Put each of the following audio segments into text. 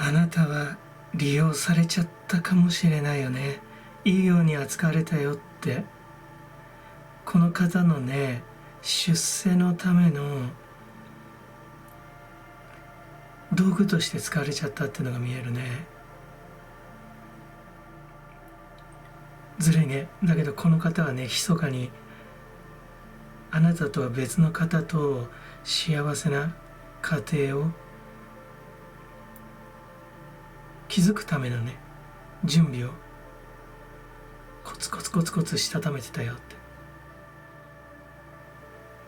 あなたは利用されちゃったかもしれないよね。いいように扱われたよって。この方のね、出世のための道具として使われちゃったっていうのが見えるね。ずるいね。だけどこの方はね、密かにあなたとは別の方と幸せな家庭を築くためのね、準備をコツコツコツコツしたためてたよって。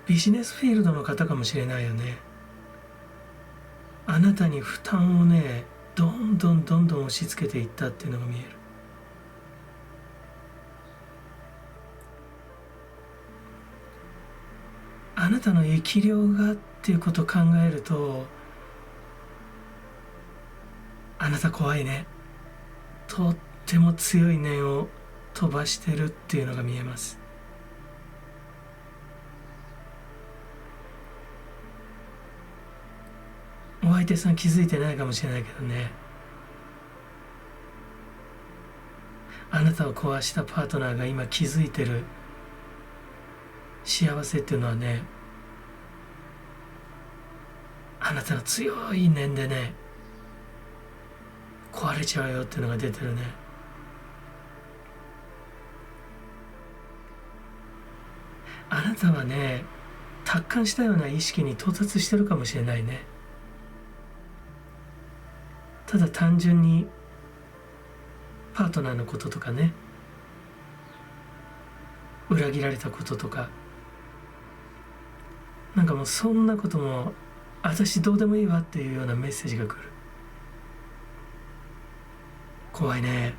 ビジネスフィールドの方かもしれないよね。あなたに負担をね、どんどんどんどん押し付けていったっていうのが見える。あなたの生き量がっていうことを考えると、あなた怖いね。とっても強い念を飛ばしてるっていうのが見えます。お相手さん気づいてないかもしれないけどね、あなたを壊したパートナーが今気づいてる幸せっていうのはね、あなたの強い念でね、壊れちゃうよっていうのが出てるね。あなたはね、達観したような意識に到達してるかもしれないね。ただ単純にパートナーのこととかね、裏切られたこととか、なんかもうそんなことも私どうでもいいわっていうようなメッセージが来る。怖いね。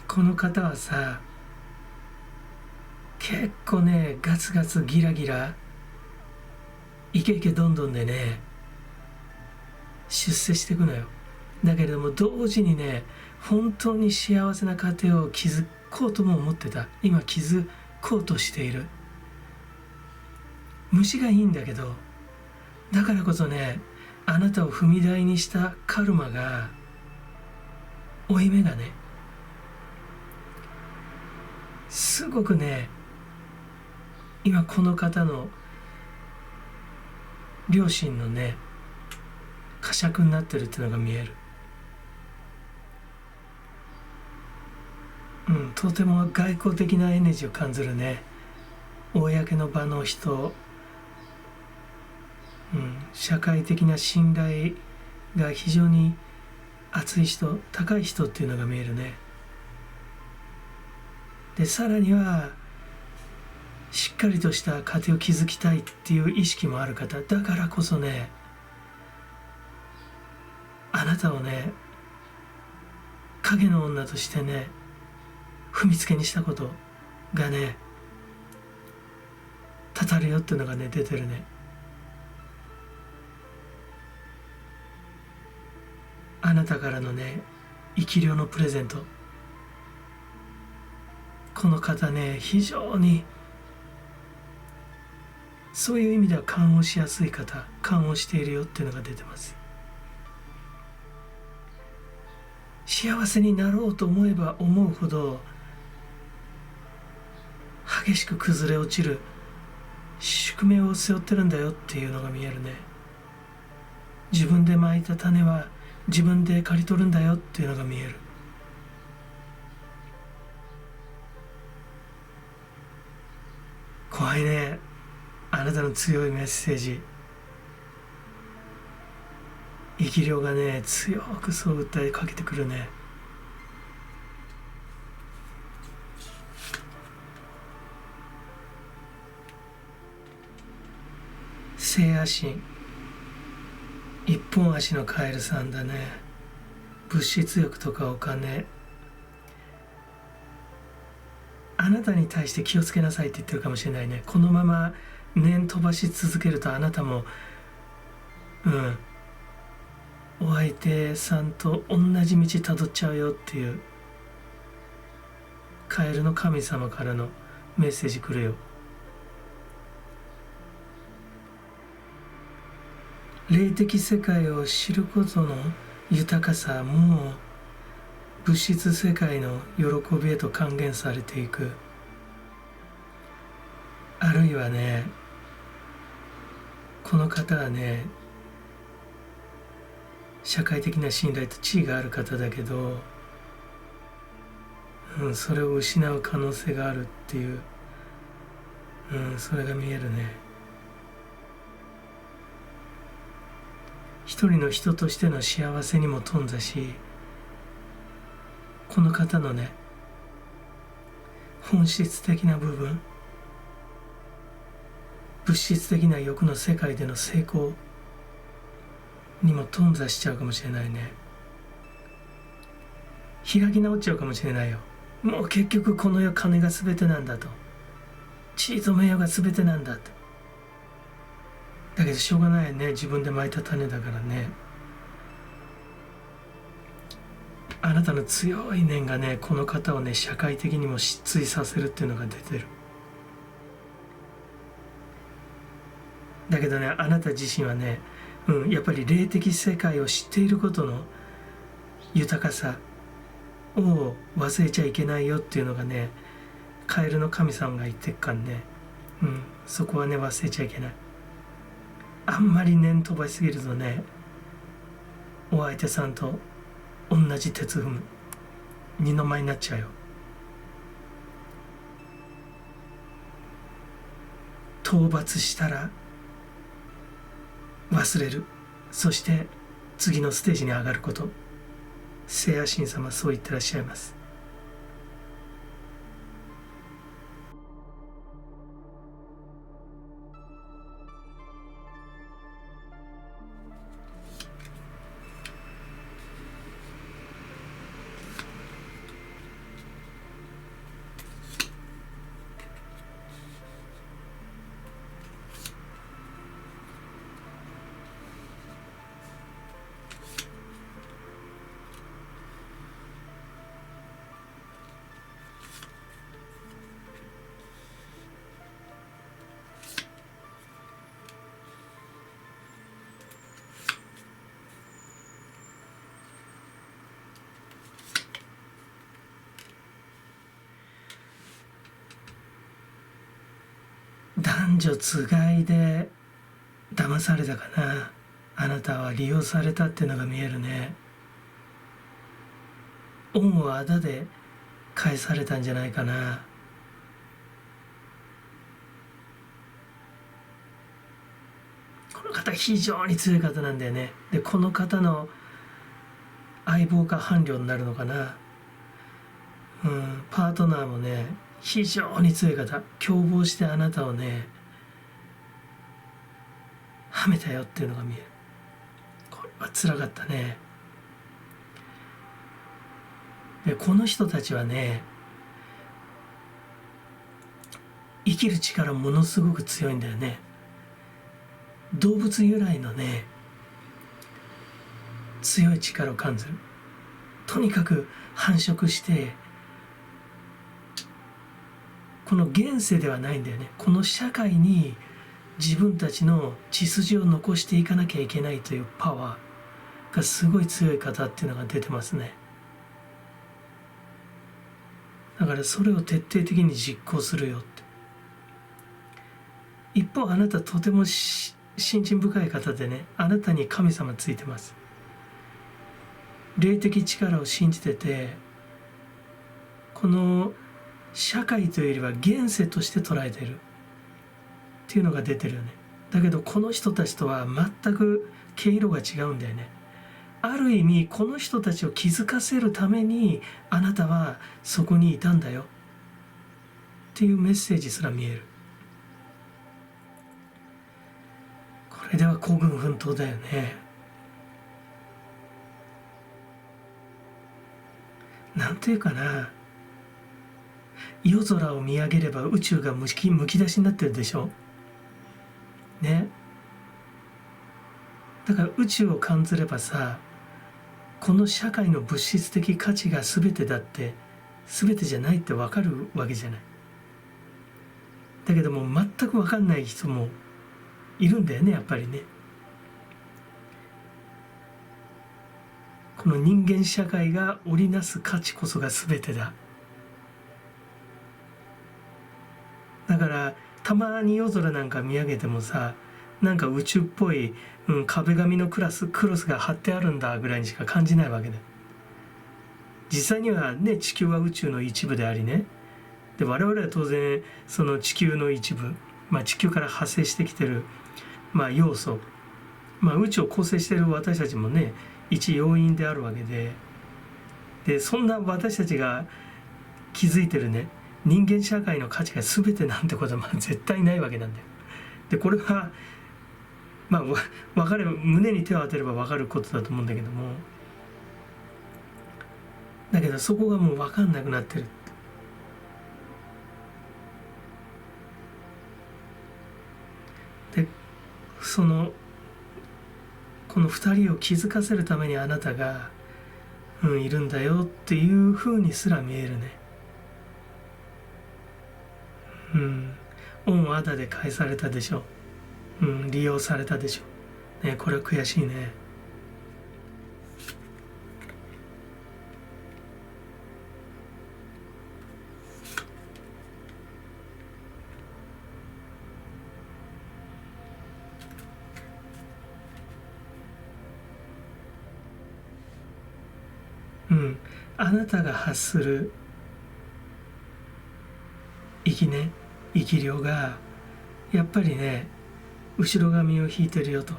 この方はさ、結構ね、ガツガツギラギライケイケどんどんでね、出世していくのよ。だけれども同時にね、本当に幸せな家庭を築こうとも思ってた。今築こうとしている。虫がいいんだけど、だからこそね、あなたを踏み台にしたカルマが、負い目がね、すごくね、今この方の両親のね、呵責になってるっていうのが見える。とても外交的なエネルギーを感じるね。公の場の人、社会的な信頼が非常に厚い人、高い人っていうのが見えるね。で、さらにはしっかりとした家庭を築きたいっていう意識もある方だからこそね、あなたをね、影の女としてね、踏みつけにしたことがね、たたるよっていうのがね、出てるね。あなたからのね、生き量のプレゼント。この方ね、非常にそういう意味では勘をしやすい方、勘をしているよっていうのが出てます。幸せになろうと思えば思うほど激しく崩れ落ちる宿命を背負ってるんだよっていうのが見えるね。自分で蒔いた種は自分で刈り取るんだよっていうのが見える。怖いね。あなたの強いメッセージ、生き量がね、強くそう訴えかけてくるね。聖夜神、一本足のカエルさんだね。物質欲とかお金、あなたに対して気をつけなさいって言ってるかもしれないね。このまま念飛ばし続けるとあなたもお相手さんと同じ道たどっちゃうよっていうカエルの神様からのメッセージ来るよ。霊的世界を知ることの豊かさも物質世界の喜びへと還元されていく。あるいはね、この方はね、社会的な信頼と地位がある方だけど、それを失う可能性があるっていう、それが見えるね。一人の人としての幸せにも富んだし、この方のね、本質的な部分、物質的な欲の世界での成功にも頓挫しちゃうかもしれないね。開き直っちゃうかもしれないよ。もう結局この世、金が全てなんだと、地位と名誉が全てなんだと。だけどしょうがないね、自分で蒔いた種だからね。あなたの強い念がね、この方をね、社会的にも失墜させるっていうのが出てる。だけどね、あなた自身はね、やっぱり霊的世界を知っていることの豊かさを忘れちゃいけないよっていうのがね、カエルの神様が言ってっからね、そこはね、忘れちゃいけない。あんまり念飛ばしすぎるとね、お相手さんと同じ鉄踏む、二の舞になっちゃうよ。討伐したら忘れる、そして次のステージに上がること。聖夜神様そう言ってらっしゃいます。男女つがいで騙されたかな。あなたは利用されたっていうのが見えるね。恩をあだで返されたんじゃないかな。この方非常に強い方なんだよね。でこの方の相棒か伴侶になるのかな。パートナーもね、非常に強い方、共謀してあなたをね、はめたよっていうのが見える。これは辛かったね。でこの人たちはね、生きる力ものすごく強いんだよね。動物由来のね、強い力を感じる。とにかく繁殖して、この現世ではないんだよね。この社会に自分たちの血筋を残していかなきゃいけないというパワーがすごい強い方っていうのが出てますね。だからそれを徹底的に実行するよって。一方あなたとても信心深い方でね、あなたに神様ついてます。霊的力を信じてて、この社会というよりは現世として捉えているっていうのが出てるよね。だけどこの人たちとは全く毛色が違うんだよね。ある意味この人たちを気づかせるためにあなたはそこにいたんだよっていうメッセージすら見える。これでは孤軍奮闘だよね。なんていうかな、夜空を見上げれば宇宙がむき出しになってるでしょね。だから宇宙を感じればさ、この社会の物質的価値が全てだって全てじゃないって分かるわけじゃない。だけども全く分かんない人もいるんだよね、やっぱりね。この人間社会が織りなす価値こそが全てだ。だからたまに夜空なんか見上げてもさ、なんか宇宙っぽい、壁紙のクロスが貼ってあるんだぐらいにしか感じないわけだ。実際にはね、地球は宇宙の一部でありね、で我々は当然その地球の一部、地球から派生してきてる、要素、宇宙を構成している私たちもね、一要因であるわけで、そんな私たちが気づいてるね、人間社会の価値が全てなんてことは絶対ないわけなんだよ。でこれは分かれば、胸に手を当てれば分かることだと思うんだけども、だけどそこがもう分かんなくなってる。でこの2人を気づかせるためにあなたが、いるんだよっていうふうにすら見えるね。恩をあだで返されたでしょ。利用されたでしょ。これは悔しいね。あなたが発する生き量がやっぱりね、後ろ髪を引いてるよと。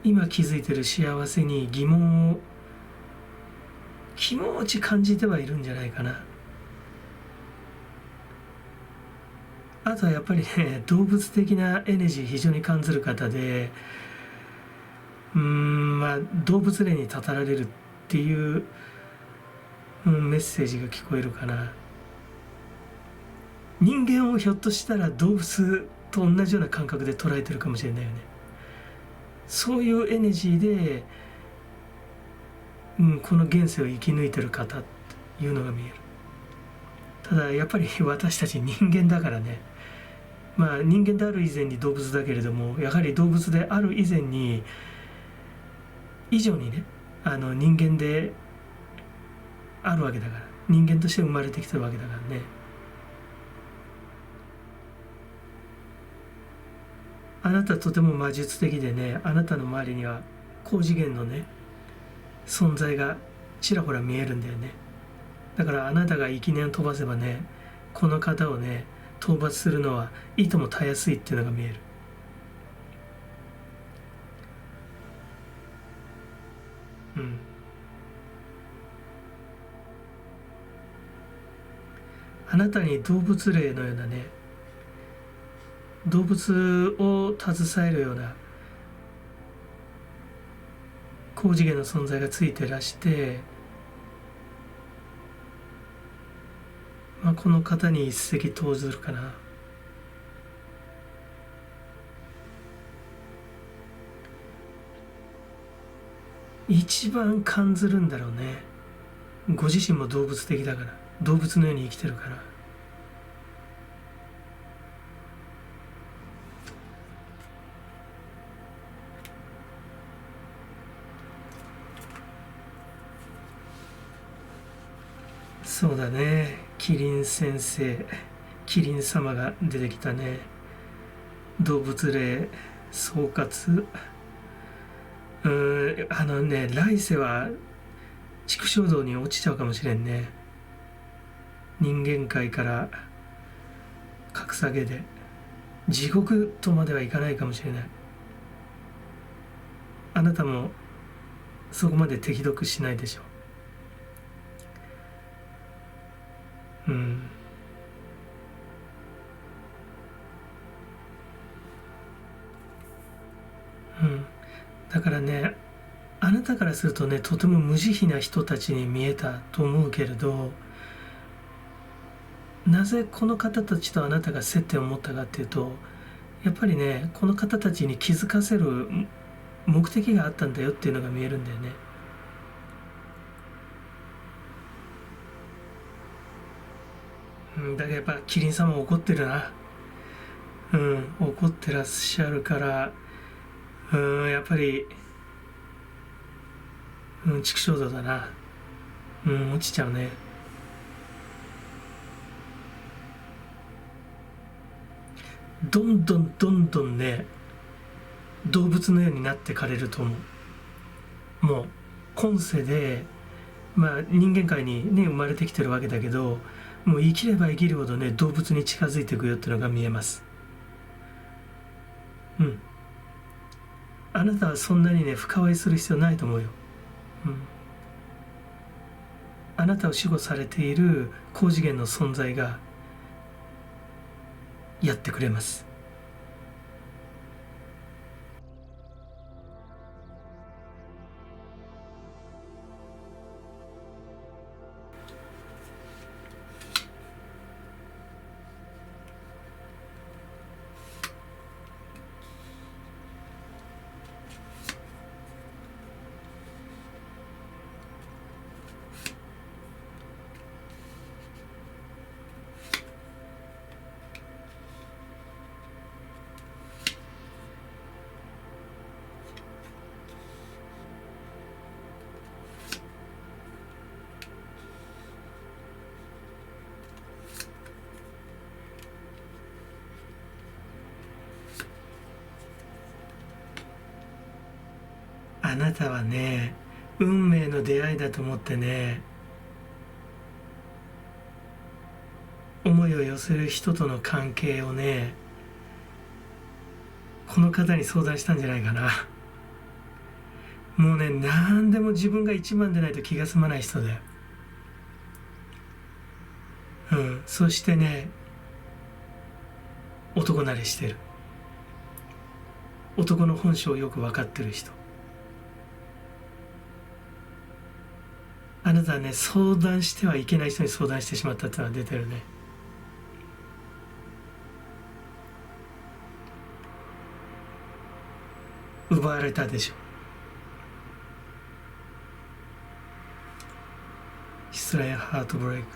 今気づいてる幸せに疑問を気持ち感じてはいるんじゃないかな。あとはやっぱりね、動物的なエネルギー非常に感じる方で、動物霊にたたられるっていう、メッセージが聞こえるかな。人間をひょっとしたら動物と同じような感覚で捉えてるかもしれないよね。そういうエネルギーで、この現世を生き抜いてる方っていうのが見える。ただやっぱり私たち人間だからね、人間である以前に動物だけれども、やはり動物である以前に以上にね、人間であるわけだから、人間として生まれてきてるわけだからね。あなたとても魔術的でね、あなたの周りには高次元のね存在がちらほら見えるんだよね。だからあなたが息念を飛ばせばね、この方をね討伐するのはいともたやすいっていうのが見える。あなたに動物霊のようなね、動物を携えるような高次元の存在がついてらして、この方に一石投ずるかな。一番感じるんだろうね。ご自身も動物的だから、動物のように生きてるから。そうだね、キリン先生、キリン様が出てきたね。動物霊総括、来世は畜生道に落ちちゃうかもしれんね。人間界から格下げで地獄とまではいかないかもしれない。あなたもそこまで手ひどくしないでしょう。だからね、あなたからするとね、とても無慈悲な人たちに見えたと思うけれど、なぜこの方たちとあなたが接点を持ったかっていうと、やっぱりね、この方たちに気づかせる目的があったんだよっていうのが見えるんだよね。だからやっぱキリン様怒ってるな。怒ってらっしゃるから、やっぱり、畜生道だな。落ちちゃうね。どんどんどんどんね、動物のようになってかれると思う。もう、今世で、人間界にね、生まれてきてるわけだけど、もう生きれば生きるほどね、動物に近づいていくよっていうのが見えます。あなたはそんなにね、深追いする必要ないと思うよ。あなたを守護されている高次元の存在がやってくれます。あなたはね、運命の出会いだと思ってね、思いを寄せる人との関係をね、この方に相談したんじゃないかな。もうね、何でも自分が一番でないと気が済まない人だよ。そしてね、男慣れしてる。男の本性をよく分かってる人。あなたはね、相談してはいけない人に相談してしまったってのは出てるね。奪われたでしょ。失恋ハートブレイク。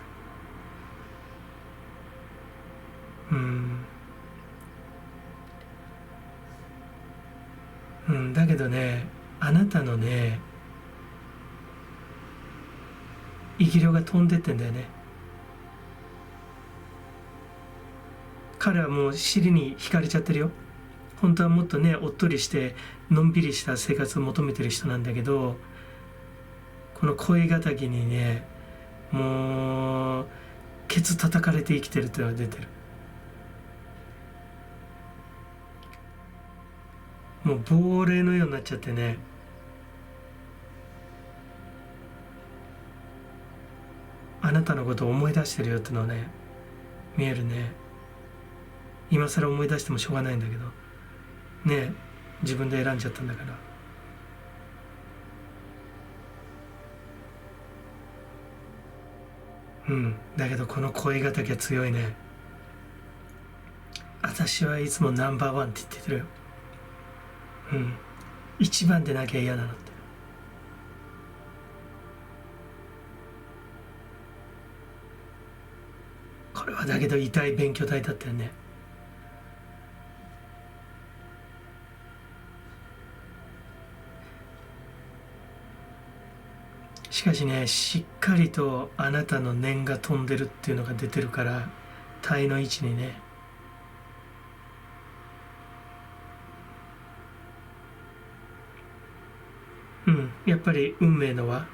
だけどね、あなたのね、生き量が飛んでってんだよね。彼はもう尻に惹かれちゃってるよ。本当はもっとね、おっとりしてのんびりした生活を求めてる人なんだけど、この恋敵にね、もうケツ叩かれて生きてるっていうのが出てる。もう亡霊のようになっちゃってね、あなたのことを思い出してるよってのはね、見えるね。今更思い出してもしょうがないんだけどね、自分で選んじゃったんだから。だけどこの恋敵は強いね。私はいつもナンバーワンって言ってるよ。一番でなきゃ嫌なのって。これはだけど痛い勉強代だったよね。しかしね、しっかりとあなたの念が飛んでるっていうのが出てるから、体の位置にね。やっぱり運命の輪、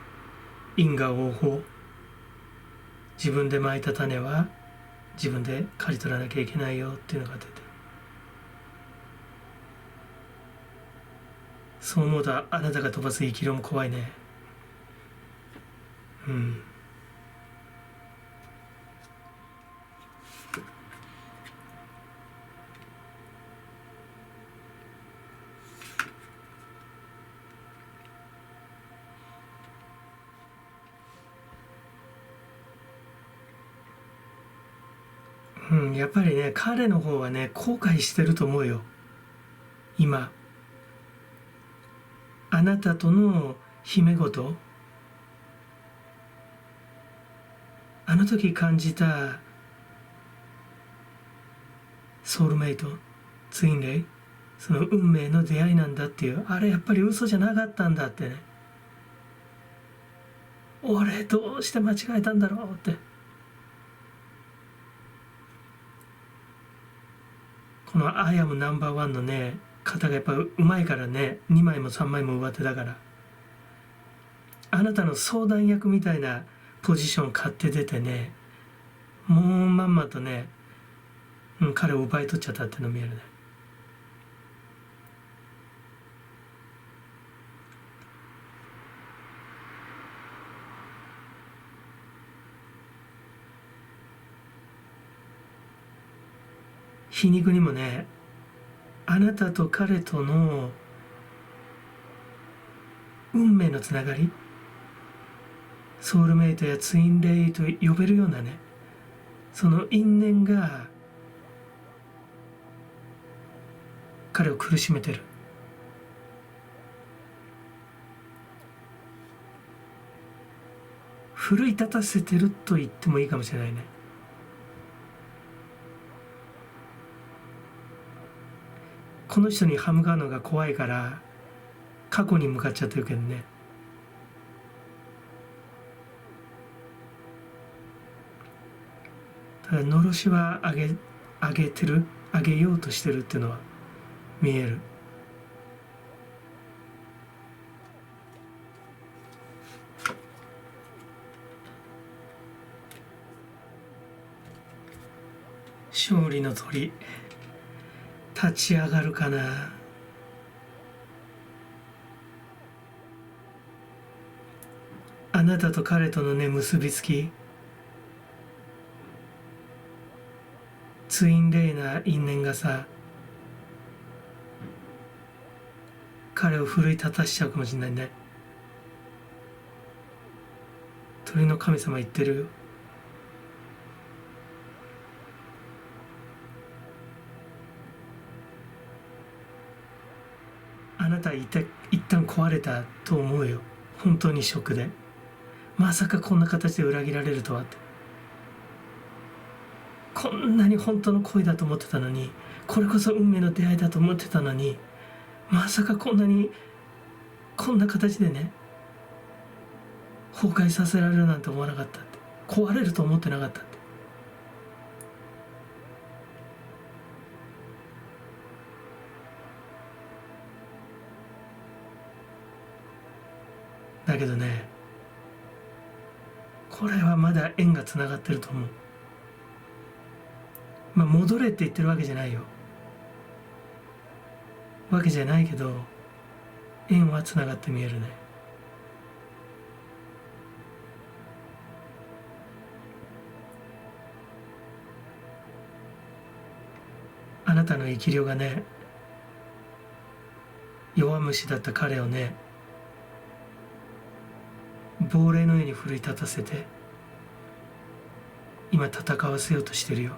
因果応報。自分で蒔いた種は自分で刈り取らなきゃいけないよっていうのが出てる。そう思うとあなたが飛ばす生き量も怖いね。やっぱりね、彼の方はね、後悔してると思うよ。今。あなたとの秘め事、あの時感じたソウルメイト、ツインレイ、その運命の出会いなんだっていう、あれやっぱり嘘じゃなかったんだってね、俺どうして間違えたんだろうって、この「アイアムナンバーワン」のね方がやっぱうまいからね、2枚も3枚も上手だから、あなたの相談役みたいなポジション買って出てね、もうまんまとね、彼を奪い取っちゃったっていうの見えるね。皮肉にもね、あなたと彼との運命のつながり、ソウルメイトやツインレイと呼べるようなね、その因縁が彼を苦しめてる。奮い立たせてると言ってもいいかもしれないね。この人に歯向かうのが怖いから過去に向かっちゃってるけどね。ただのろしは上げてる、上げようとしてるっていうのは見える。勝利の鳥立ち上がるかな。あなたと彼とのね結びつき、ツインレイな因縁がさ、彼を奮い立たしちゃうかもしれないね。鳥の神様言ってるよ。あなたは一旦壊れたと思うよ。本当にショックで、まさかこんな形で裏切られるとはって。こんなに本当の恋だと思ってたのに、これこそ運命の出会いだと思ってたのに、まさかこんな形でね崩壊させられるなんて思わなかったって、壊れると思ってなかったって。だけどね、これはまだ縁がつながってると思う。まあ戻れって言ってるわけじゃないけど、縁はつながって見えるね。あなたの生き量がね、弱虫だった彼をね、亡霊のように奮い立たせて今戦わせようとしてるよ。